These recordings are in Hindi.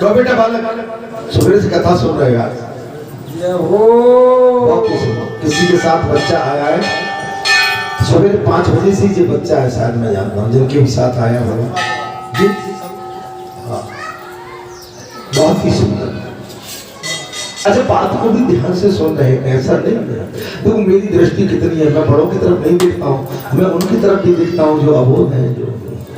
कहो बेटा बालक, सुबह से कथा सुन रहे यार, किसी के साथ बच्चा आया है, सुबह 5 बजे से ये बच्चा है, शायद मैं जानता हूँ, जिनके भी साथ आया होगा जी। हाँ, बहुत ही सुंदर। अच्छा, बात को भी ध्यान से सुन रहे हैं, ऐसा नहीं है। तो मेरी दृष्टि कितनी है, मैं बड़ों की तरफ नहीं देखता हूँ, मैं उनकी तरफ भी देखता हूँ जो अबोध है, जो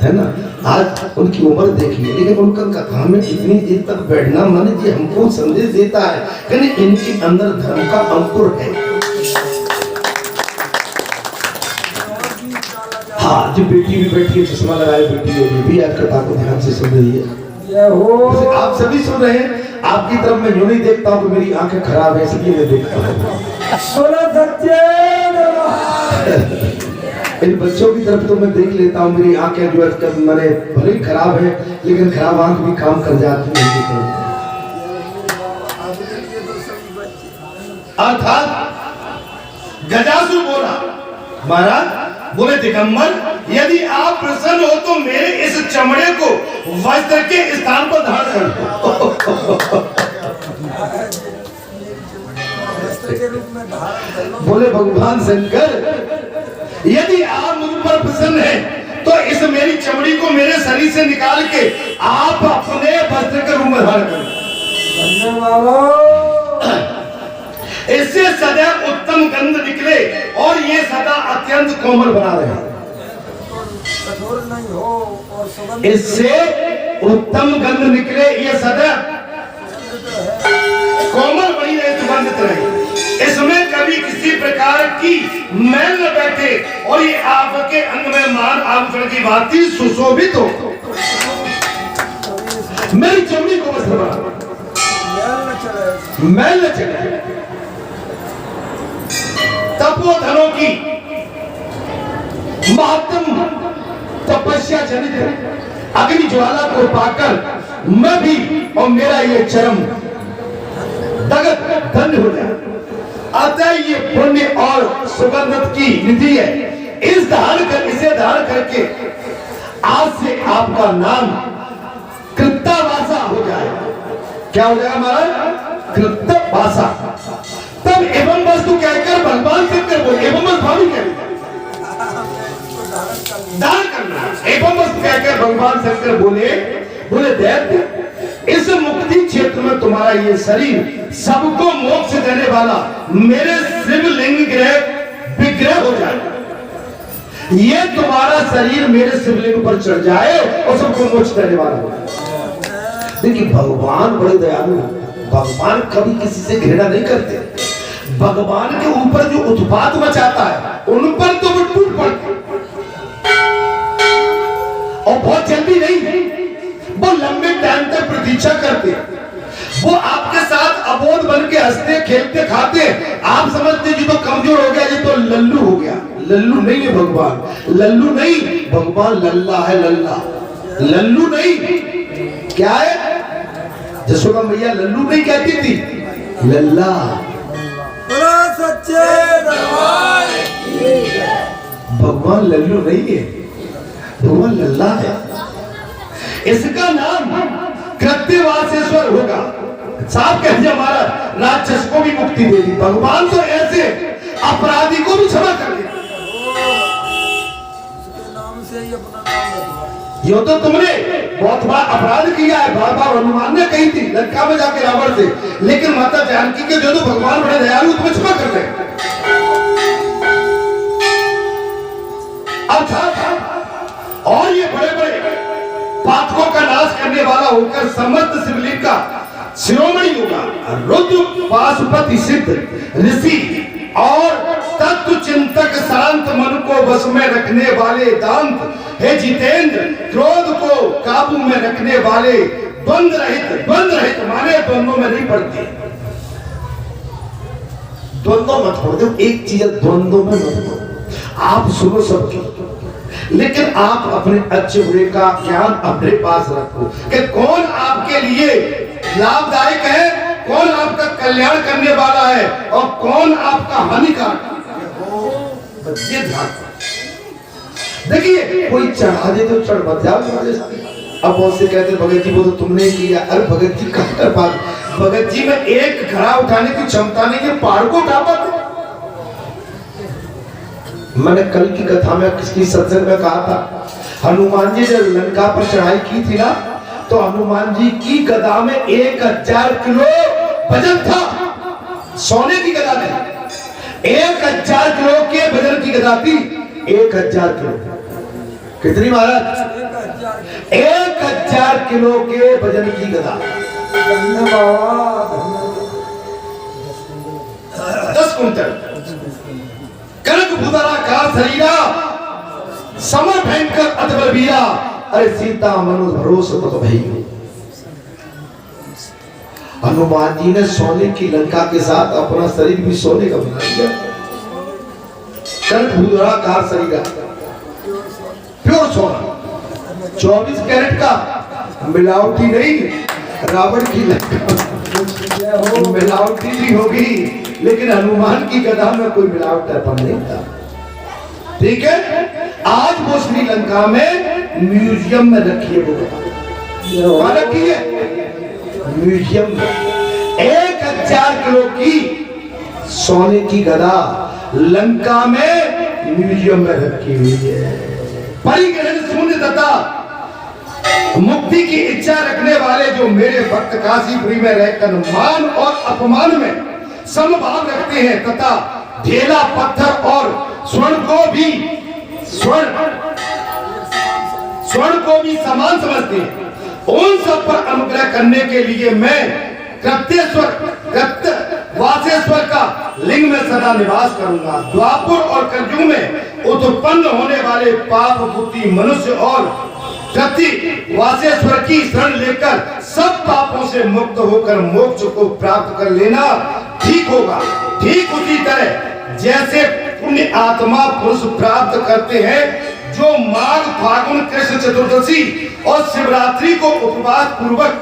है ना। आज उनकी उम्र देखिए, लेकिन उनका कथा में इतनी देर तक बैठना माने जी हमको संदेश देता है कि इनके अंदर धर्म का अंकुर है। हाँ, जो बेटी भी बैठी है, चश्मा लगाए बेटी है, ये भी आज कथा को ध्यान से सुन रही है। आप सभी सुन रहे हैं। आपकी तरफ मैं यूं नहीं देखता हूँ कि मेरी आंखें खराब है इसलिए मैं देखता हूँ। इन बच्चों की तरफ तो मैं देख लेता हूँ, मेरी आंखें जो है मैंने भले ही खराब है, लेकिन खराब आंख भी काम कर जाती है। अर्थात गजासुर बोला, महाराज बोले दिगंबर, यदि आप प्रसन्न हो तो मेरे इस चमड़े को वस्त्र के स्थान पर धारण कर दो। बोले भगवान शंकर, यदि आप मुझ पर प्रसन्न हैं तो इस मेरी चमड़ी को मेरे शरीर से निकाल के आप अपने वस्त्र के रूप में धारण करें। इससे सदैव उत्तम गंध निकले और ये सदा अत्यंत कोमल बना रहे। इससे उत्तम गंध निकले, ये सदैव कोमल बनी रहे, सुगंधित रहे। इसमें कभी किसी प्रकार की मैल न बैठे और ये आपके अंग में मान आभूषण की भांति सुशोभित हो। मेरी चमड़ी को वस्त्र बना, मैल न चले। तपोधनों की महत्तम तपस्या जनित अग्नि ज्वाला को पाकर मैं भी और मेरा ये चरम दगत धन्य हो जाए। अतः ये पुण्य और सुगंध की निधि है। इसे धारण करके आज से आपका नाम कृत्तावासा हो जाएगा। क्या हो जाएगा महाराज? कृत्तावासा। तब एवं वस्तु कहकर भगवान शंकर बोले, एवं वस्तु भावी कह दान करना। एवं वस्तु कहकर भगवान शंकर बोले दैत्य, इस मुक्ति क्षेत्र में तुम्हारा ये शरीर सबको मोक्ष देने वाला मेरे शिवलिंग विग्रह हो जाए। ये तुम्हारा शरीर मेरे शिवलिंग पर चढ़ जाए और सबको मोक्ष देने वाला हो। देखिए भगवान बड़े दयालु, भगवान कभी किसी से घृणा नहीं करते। भगवान के ऊपर जो उत्पात मचाता है उन पर तो वो टूट पड़ते और बहुत जल्दी नहीं, वो लंबे टाइम तक प्रतीक्षा करते। वो आपके साथ अबोध बन के हंसते खेलते खाते। आप समझते जी तो कमजोर हो गया, जी तो लल्लू हो गया। लल्लू नहीं है भगवान, लल्लू नहीं, भगवान लल्ला है। लल्ला लल्लू नहीं, क्या है? जसोदा मैया लल्लू नहीं कहती थी, लल्ला। सच्चे भगवान लल्लू नहीं है, भगवान लल्ला है। इसका नाम कृत्यवासेश्वर होगा। साहब कहते हमारा राक्षस को भी मुक्ति दे दी, भगवान तो ऐसे अपराधी को भी क्षमा कर दिया। यो तो तुमने बहुत बड़ा अपराध किया है, बार बार हनुमान ने कही थी लंका में जाके रावण से, लेकिन माता जानकी के जो तो भगवान बड़े दयालु, तुम्हें क्षमा कर दे। अर्थात और ये बड़े बड़े पातकों का नाश करने वाला होकर समस्त शिवलिंग का शिरोमणि होगा। रुद्र पाशुपति सिद्ध ऋषि और तत्व चिंतक शांत मन को वश में रखने वाले दांत हे जितेंद्र, क्रोध को काबू में रखने वाले द्वंद्व रहित माने द्वंद्वों में नहीं पड़ते। द्वंद्व मत छोड़ दो, एक चीज द्वंद्व में मत पड़ो। आप सुनो सबकी, लेकिन आप अपने अच्छे बुरे का ज्ञान अपने पास रखो कि कौन आपके लिए लाभदायक है, कौन आपका कल्याण करने वाला है और कौन आपका हानिकारक। देखिए कोई चढ़ा दे तो चढ़ मत जाओ, अब बहुत से कहते भगत जी वो तो तुमने किया। अरे भगत जी कहाँ कर पा, भगत जी में एक घड़ा उठाने की क्षमता नहीं है, पहाड़ को उठा पाते। मैंने कल की कथा में किसकी सत्संग में कहा था, हनुमान जी जब लंका पर चढ़ाई की थी ना, तो हनुमान जी की गदा में 1000 किलो वजन था, सोने की गदा थी। 1000 किलो के वजन की गदा थी, 1000 किलो। कितनी महाराज? 1000 किलो के वजन की गदा। 10 कुंटल। कनक भूधराकार शरीरा, समर भयंकर अतबल वीरा। अरे सीता मनु भरोसे तो भाई। हनुमान जी ने सोने की लंका के साथ अपना शरीर भी सोने का बना दिया। कनक भूधराकार शरीरा, प्योर सोना, 24 कैरेट का, मिलावटी नहीं। रावण की लंका मिलावटी भी होगी, लेकिन हनुमान की गदा में कोई मिलावटापन नहीं था। ठीक है, आज वो श्रीलंका में म्यूजियम में रखी है। वो रखी है म्यूजियम में। 1000 किलो की सोने की गदा लंका में म्यूजियम में रखी हुई है। परिग्रहण शून्य तथा मुक्ति की इच्छा रखने वाले जो मेरे भक्त काशीपुरी में रहकर मान और अपमान में समभाव रखते हैं तथा ढेला पत्थर और स्वर्ण को भी समान समझते हैं, उन सब पर अनुग्रह करने के लिए मैं वासेश्वर का लिंग में सदा निवास करूंगा। द्वापर और कलयुग में उत्पन्न होने वाले पाप बुद्धि मनुष्य और वासेश्वर की शरण लेकर सब पापों से मुक्त होकर मोक्ष को प्राप्त कर लेना ठीक होगा। ठीक उसी तरह जैसे पुण्य आत्मा पुरुष प्राप्त करते हैं जो माघ फागुन कृष्ण चतुर्दशी और शिवरात्रि को उपवास पूर्वक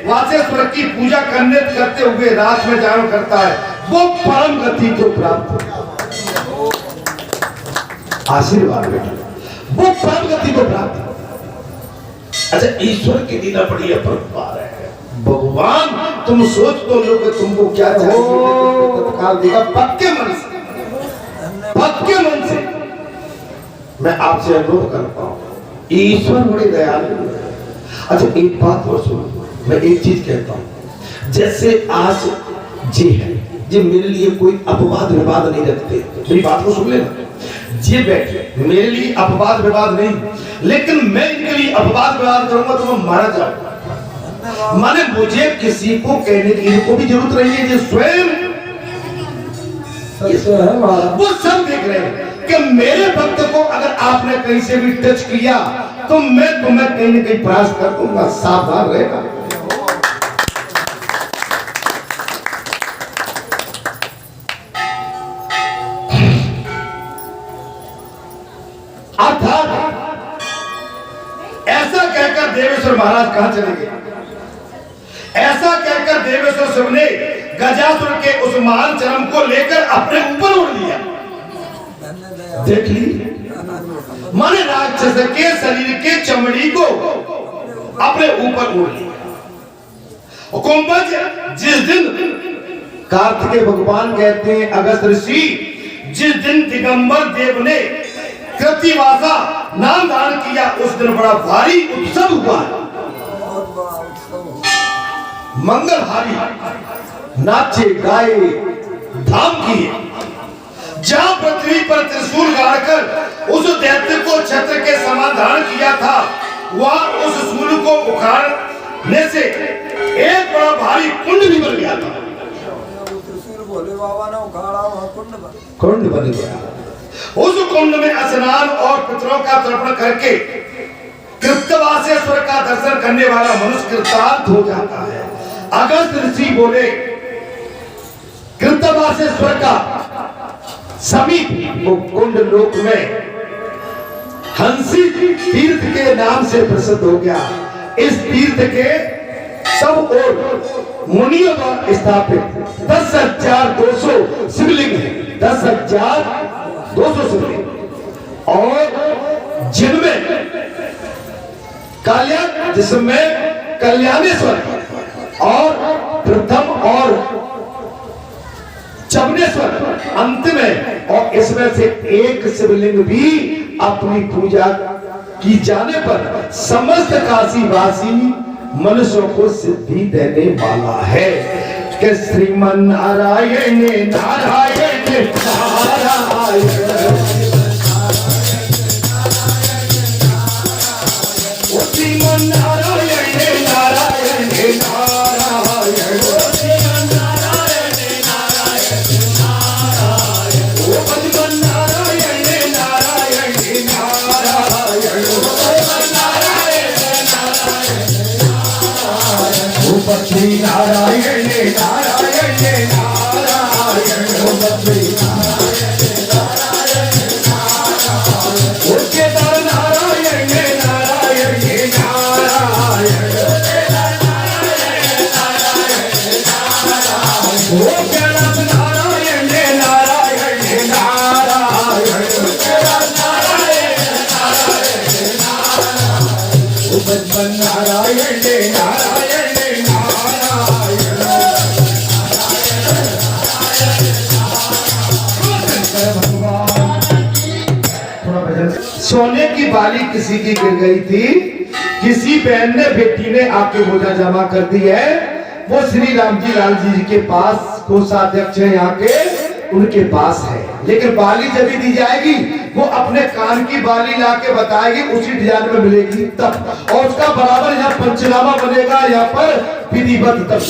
वासेश्वर की पूजा करते हुए रात में जागरण करता है, वो परम गति को प्राप्त आशीर्वाद बेटा, वो परम गति को प्राप्त। अच्छा, ईश्वर की दीना बड़ी अपरंपार है। भगवान तुम सोच तो लो कि तुमको क्या चाहिए, तत्काल देगा पक्के मन से, पक्के मन से। मैं आपसे अनुरोध करता हूं, ईश्वर बड़े दयालु है। अच्छा, एक बात और सुनो, मैं एक चीज कहता हूं, जैसे आज जी है, जी मेरे लिए कोई अपवाद विवाद नहीं रखते, मेरी बात को सुन लेना। जी बैठे मेरे लिए अपवाद विवाद नहीं, लेकिन मैं इनके लिए अपवाद विवाद करूंगा तो मैं मारा जाऊंगा। माने मुझे किसी को कहने की इनको भी जरूरत नहीं है, जो स्वयं वो सब देख रहे हैं कि मेरे भक्त को अगर आपने कहीं से भी टच किया तो मैं तुम्हें कहीं न कहीं प्रयास कर दूंगा, सावधान रहेगा। अर्थात ऐसा कहकर देवेश्वर महाराज कहां चले गए? ऐसा कहकर देवेश्वर शिव ने गजासुर के उस महान चरम को लेकर अपने ऊपर उड़ लिया। देख ली, माने राक्षस के शरीर के चमड़ी को अपने ऊपर उड़ लिया। कुंभज जिस दिन कार्तिकेय भगवान कहते हैं अगस्त ऋषि, जिस दिन दिगंबर देव ने कृतिवासा नाम धारण किया, उस दिन बड़ा भारी उत्सव हुआ। मंगलहारी नाचे गाए धाम किए। जहां पृथ्वी पर त्रिशूल गाड़कर उस दैत्य को छत्र के समान धारण किया था, वहां उस शूल को उखाड़ने से एक बड़ा भारी कुंड भी बन गया था। भोले बाबा ने उखाड़ा, वहां कुंड बन गया। उस कुंड में स्नान और पितरों का तर्पण करके कृतवासेश्वर का दर्शन करने वाला मनुष्य कृतार्थ हो जाता है। अगस्त ऋषि बोले, कृतवासेश्वर का समीप वो कुंड लोक में हंसी तीर्थ के नाम से प्रसिद्ध हो गया। इस तीर्थ के सब ओर मुनियों द्वारा स्थापित 10,200 शिवलिंग है। 10,200 शिवलिंग, और जिनमें कल्याण जिसमें कल्याणेश्वर और प्रथम और चवनेश्वर अंत में, और इसमें से एक शिवलिंग भी अपनी पूजा की जाने पर समस्त काशीवासी मनुष्यों को सिद्धि देने वाला है कि श्रीमन नारायण नारायण नारायण श्रीमन नारायण नारायण नारायण श्रीमन नारायण नारायण नारायण भगवान नारायण नारायण नारायण भगवान नारायण नारायण नारायण बद्री नारायण नारायण नारायण बद्री नारायण नारायण नारायण केदार नारायण नारायण नारायण केदार नारायण नारायण नारायण कैलाश नारायण नारायण नारायण कैलाश नारायण नारायण नारायण भगवान नारायण नारायण सोने की बाली किसी की गिर गई थी, किसी बहन ने बेटी ने आके बोझा जमा कर दी है। वो श्री राम जी लाल जी के पास कोषाध्यक्ष है यहाँ के, उनके पास है। लेकिन बाली जब भी दी जाएगी वो अपने कान की बाली ला के बताएगी, उसी डिजाइन में मिलेगी तब, और उसका बराबर यहाँ पंचनामा बनेगा, यहाँ पर विधिवत तब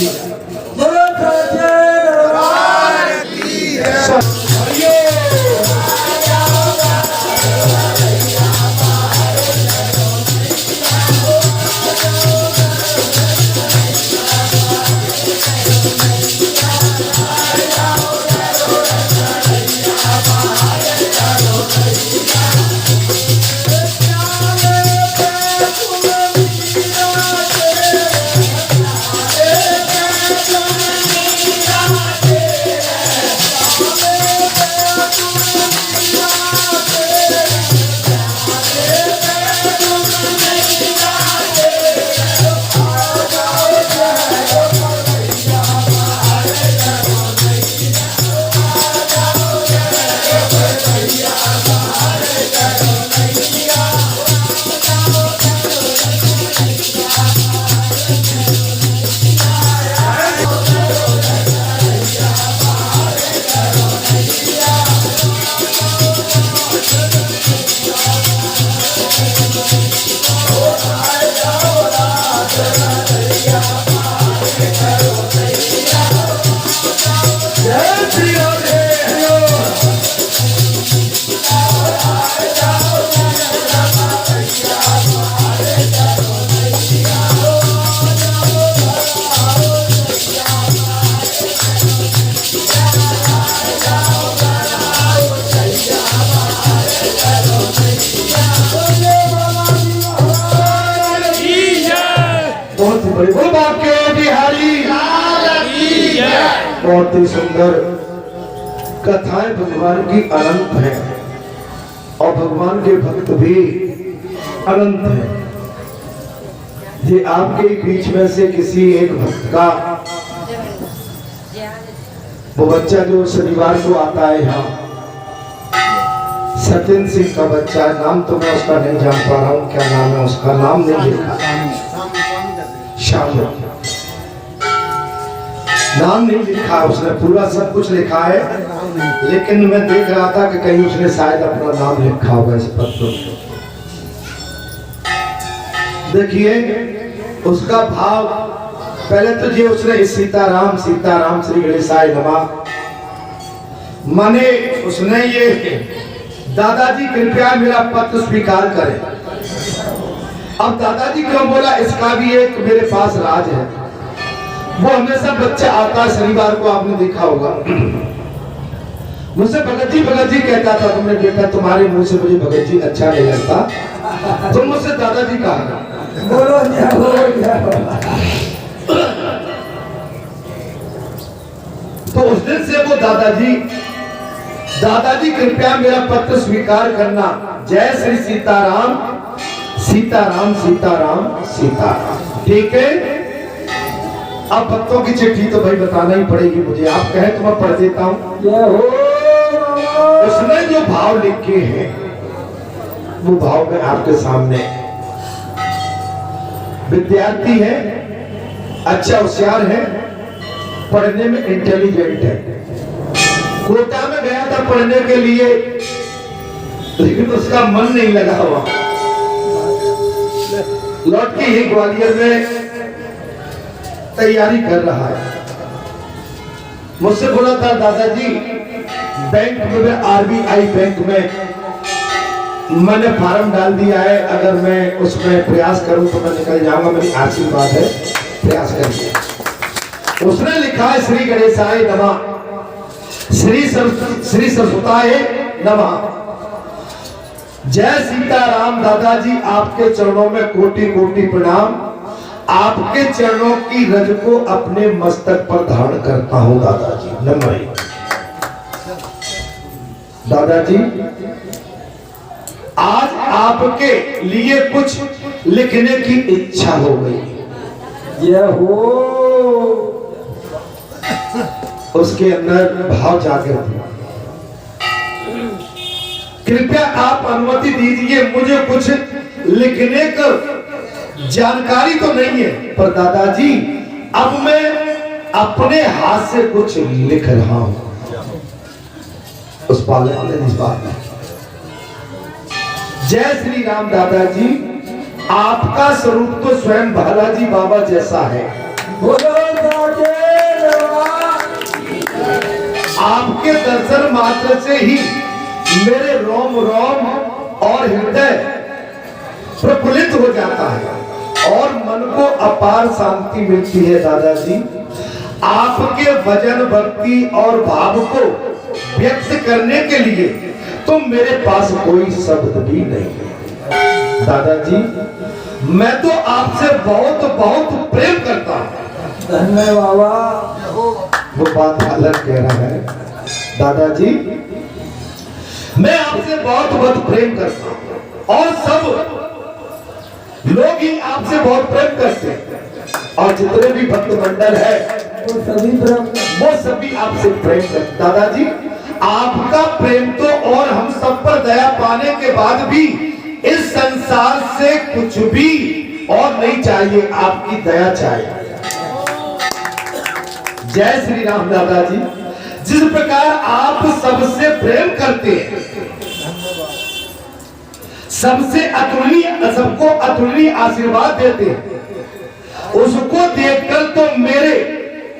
बहुत ही सुंदर कथाएं भगवान की अनंत है, और भगवान के भक्त भी अनंत है। ये आपके बीच में से किसी एक भक्त का वो बच्चा जो शनिवार को आता है यहाँ, सत्यन सिंह का बच्चा, नाम तो मैं उसका नहीं जान पा रहा हूँ, क्या नाम है उसका, नाम नहीं लिखा, श्याम नाम नहीं लिखा उसने, पूरा सब कुछ लिखा है, लेकिन मैं देख रहा था कि कहीं उसने शायद अपना नाम लिखा होगा इस पत्र। देखिए उसका भाव, पहले तो ये उसने सीताराम सीताराम श्री गणेशाय नमः माने, उसने ये दादाजी कृपया मेरा पत्र स्वीकार करें। अब दादाजी क्यों बोला, इसका भी एक मेरे पास राज है। वो हमेशा बच्चा आता है शनिवार को, आपने देखा होगा, मुझसे भगत जी कहता था, तुमने बेटा तुम्हारे मुंह से मुझे भगत जी अच्छा नहीं लगता, तुम मुझसे दादाजी कहा बोलो तो उस दिन से वो दादाजी कृपया मेरा पत्र स्वीकार करना, जय श्री सीताराम सीताराम सीताराम सीताराम। ठीक है, अब भक्तों की चिट्ठी तो भाई बताना ही पड़ेगी मुझे, आप कहे तो मैं पढ़ देता हूं। जय हो। उसने जो भाव लिखे हैं वो भाव में आपके सामने। विद्यार्थी है, अच्छा होशियार है, पढ़ने में इंटेलिजेंट है। कोटा में गया था पढ़ने के लिए, लेकिन उसका मन नहीं लगा हुआ। लौट के ही ग्वालियर में तैयारी कर रहा है। मुझसे बोला था दादाजी बैंक में, आरबीआई बैंक में मैंने फॉर्म डाल दिया है, अगर मैं उसमें प्रयास करूं तो मैं निकल जाऊंगा, मेरी आशीर्वाद है, प्रयास करिए। उसने लिखा है श्री गणेशाय नमः, श्री सरस्वताय नमः। जय सीताराम दादाजी, आपके चरणों में कोटि कोटि प्रणाम। आपके चरणों की रज को अपने मस्तक पर धारण करता हूं दादाजी, नमः। दादाजी आज आपके लिए कुछ लिखने की इच्छा हो गई। जय हो। उसके अंदर भाव जागृत हुआ। कृपया आप अनुमति दीजिए, मुझे कुछ लिखने का जानकारी तो नहीं है, पर दादाजी अब मैं अपने हाथ से कुछ लिख रहा हूं। उस बालक ने इस बात में, जय श्री राम दादाजी, आपका स्वरूप तो स्वयं बालाजी बाबा जैसा है। बोलो साचे आपके दर्शन मात्र से ही मेरे रोम रोम और हृदय प्रफुल्लित हो जाता है और मन को अपार शांति मिलती है। दादाजी आपके वचन, भक्ति और भाव को व्यक्त करने के लिए तो मेरे पास कोई शब्द भी नहीं है। दादाजी मैं तो आपसे बहुत बहुत प्रेम करता हूं। धन्य बाबा। वो बात अलग कह रहा है। दादाजी मैं आपसे बहुत बहुत प्रेम करता हूं और सब लोग ही आपसे बहुत प्रेम करते हैं, और जितने भी भक्त मंडल है वो सभी आपसे प्रेम करते। दादाजी आपका प्रेम तो और हम सब पर दया पाने के बाद भी इस संसार से कुछ भी और नहीं चाहिए, आपकी दया चाहिए। जय श्री राम दादाजी, जिस प्रकार आप सबसे प्रेम करते हैं, सबसे अतुलनीय, सबको अतुलनीय आशीर्वाद देते हैं, उसको देखकर तो मेरे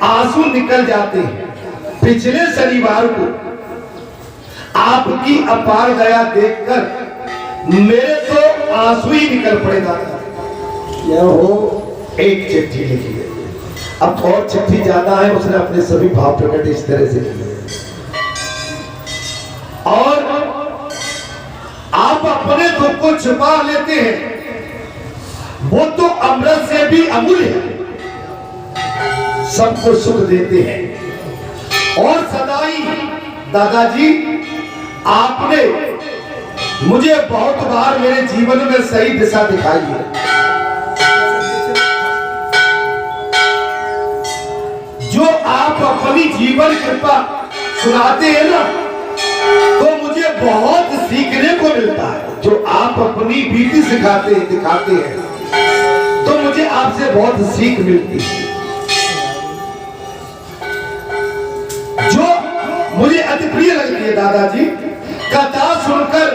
आंसू निकल जाते हैं। पिछले शनिवार को आपकी अपार दया देखकर मेरे तो आंसू ही निकल पड़े। दादा यह हो एक चिट्ठी लिखी है, अब और चिट्ठी ज्यादा है, उसने अपने सभी भाव प्रकट इस तरह से किए और आप अपने दुख को छुपा लेते हैं, वो तो अमृत से भी अमूल्य है, सबको सुख देते हैं। और सदा ही दादाजी आपने मुझे बहुत बार मेरे जीवन में सही दिशा दिखाई है। जो आप अपनी जीवन कृपा सुनाते हैं ना, तो मुझे बहुत सीखने को मिलता है। जो आप अपनी बीती सिखाते हैं, दिखाते हैं, तो मुझे आपसे बहुत सीख मिलती है। जो मुझे अति प्रिय लगती है दादाजी, कथा सुनकर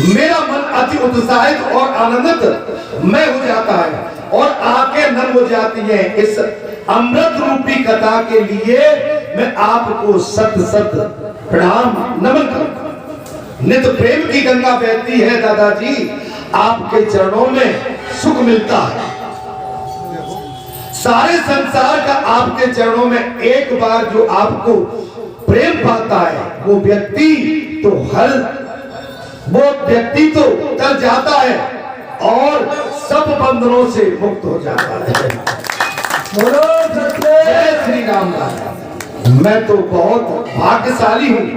मेरा मन अति उत्साहित और आनंदित मैं हो जाता है और आंखें नम हो जाती है। इस अमृत रूपी कथा के लिए मैं आपको सत सत प्रणाम नमन करता। नित्य प्रेम की गंगा बहती है दादाजी, आपके चरणों में सुख मिलता है। सारे संसार का आपके चरणों में एक बार जो आपको प्रेम पाता है, वो व्यक्ति तो तर जाता है और सब बंधनों से मुक्त हो जाता है। जय श्री राम। मैं तो बहुत भाग्यशाली हूं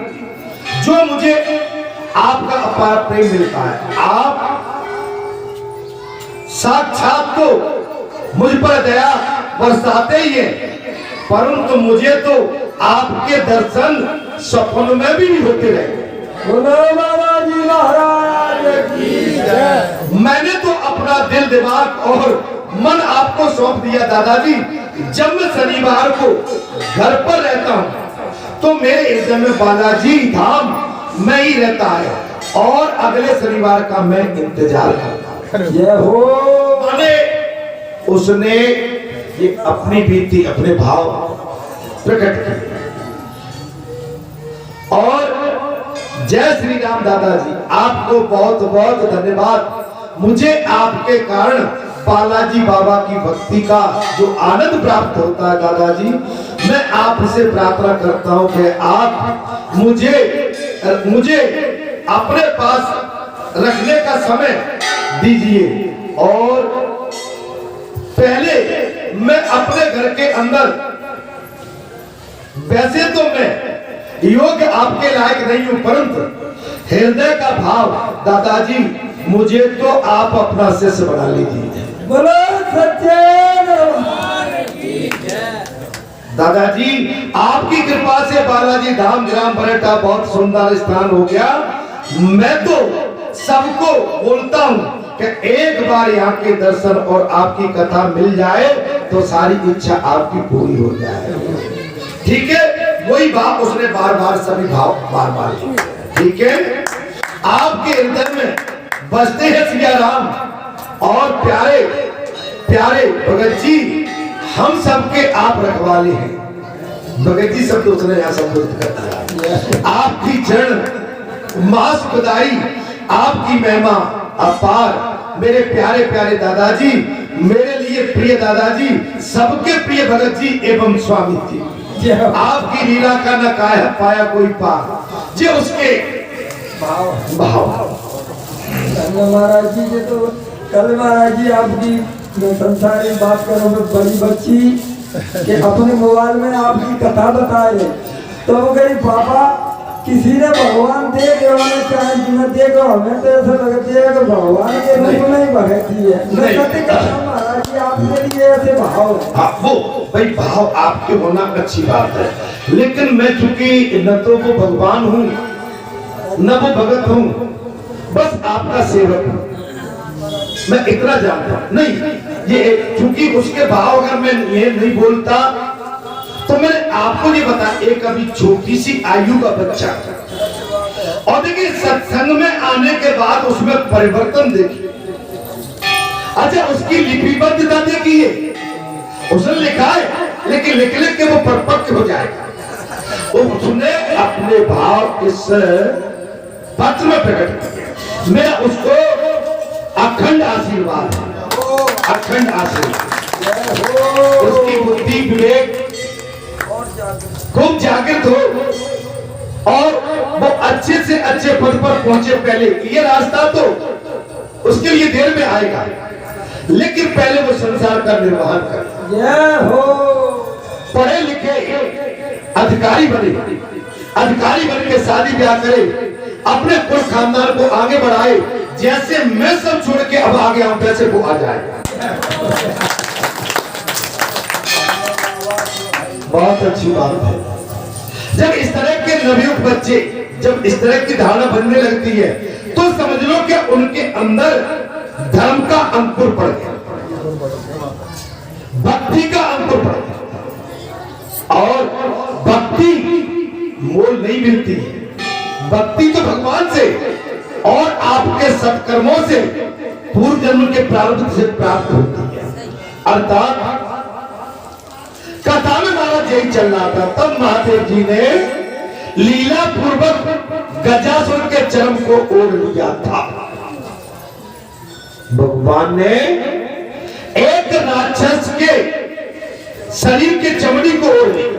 जो मुझे आपका अपार प्रेम मिलता है। आप साक्षात तो मुझ पर दया बरसाते ही है, परंतु मुझे तो आपके दर्शन सपन में भी नहीं होते रहे। बोलो बाबा जी महाराज की जय। मैंने तो अपना दिल दिमाग और मन आपको सौंप दिया दादाजी। जब मैं शनिवार को घर पर रहता हूँ तो मेरे हृदय में बालाजी धाम में ही रहता है और अगले शनिवार का मैं इंतजार करता हूँ। जय हो। मैंने उसने ये अपनी बीती अपने भाव प्रकट किए और जय श्री राम दादाजी, आपको बहुत बहुत धन्यवाद। मुझे आपके कारण बालाजी बाबा की भक्ति का जो आनंद प्राप्त होता है दादाजी, मैं आपसे प्रार्थना करता हूं कि आप मुझे अपने पास रखने का समय दीजिए और पहले मैं अपने घर के अंदर, वैसे तो मैं योग्य आपके लायक नहीं हूं, परंतु हृदय का भाव दादाजी मुझे तो आप अपना शिष्य बना लीजिए। बोलो सच्चे दरबार की जय। दादाजी आपकी कृपा से बालाजी धाम ग्राम बरेटा बहुत सुंदर स्थान हो गया। मैं तो सबको बोलता हूँ कि एक बार यहाँ के दर्शन और आपकी कथा मिल जाए तो सारी इच्छा आपकी पूरी हो जाए। ठीक है, वही भाव उसने बार बार सभी भाव बार बार, ठीक है। आपके हृदय में बसते हैं सिया राम और प्यारे प्यारे भगत जी, हम सबके आप रखवाले हैं। भगत जी शब्द उसने यहाँ संबोधित कर दिया। आपकी चरण महासुखदाई, आपकी महिमा अपार। मेरे प्यारे प्यारे दादाजी, मेरे लिए प्रिय दादाजी, सबके प्रिय भगत जी एवं स्वामी जी, आपकी लीला का न पाया कोई पार, जे उसके भाव। महाराज जी ये तो कल महाराज जी आपकी संसारी बात करो तो बड़ी बच्ची कि अपने मोबाइल में आपकी कथा बताए तो वो कही पापा किसी ने भगवान दे देवाने चाहे जिन्हें देखो, हमें तो ऐसा लगती है कि भगवान के रूप में ही भगती है। महाराज जी आपके लिए ऐसे भाव है। वो भाई भाव आपके होना अच्छी बात है, लेकिन मैं चूंकि न तो वो भगवान हूँ न वो भगत हूँ, बस आपका सेवक हूँ, मैं इतना जानता हूँ। नहीं, ये चूंकि उसके भाव अगर मैं ये नहीं बोलता तो मैंने आपको ये बता, एक अभी छोटी सी आयु का बच्चा, और देखिए सत्संग में आने के बाद उसमें परिवर्तन देखिए। अच्छा, उसकी लिपिबद्धता देखिए, उसने लिखा है लेकिन लिख लिख के वो परिपक्व हो जाएगा। उसने अपने भाव इस पत्र में प्रकट किया। मेरा उसको अखंड आशीर्वाद, अखंड आशीर्वाद। उसकी बुद्धि विवेक खूब जागृत हो और वो अच्छे से अच्छे पद पर पहुंचे। पहले ये रास्ता तो उसके लिए देर में आएगा, लेकिन पहले वो संसार का निर्वहन करे। पढ़े लिखे अधिकारी बने, अधिकारी बन के शादी ब्याह करे, अपने कुल खानदान को आगे बढ़ाए। जैसे मैं सब छोड़ के अब आ गया हूं वैसे वो आ जाए। बहुत अच्छी बात है। जब इस तरह के नवयुवक बच्चे, जब इस तरह की धारणा बनने लगती है तो समझ लो कि उनके अंदर धर्म का अंकुर पड़ गया, भक्ति का अंकुर पड़ गया। और भक्ति मोल नहीं मिलती है, भक्ति तो भगवान से और आपके सत्कर्मों से, पूर्व जन्म के प्रारब्ध से प्राप्त होती है। अर्थात कथा में महाराज यही चल रहा था, तब महादेव जी ने लीला पूर्वक गजासुर के चरम को ओढ़ लिया था। भगवान ने एक राक्षस के शरीर के चमड़ी को ओढ़ लिया।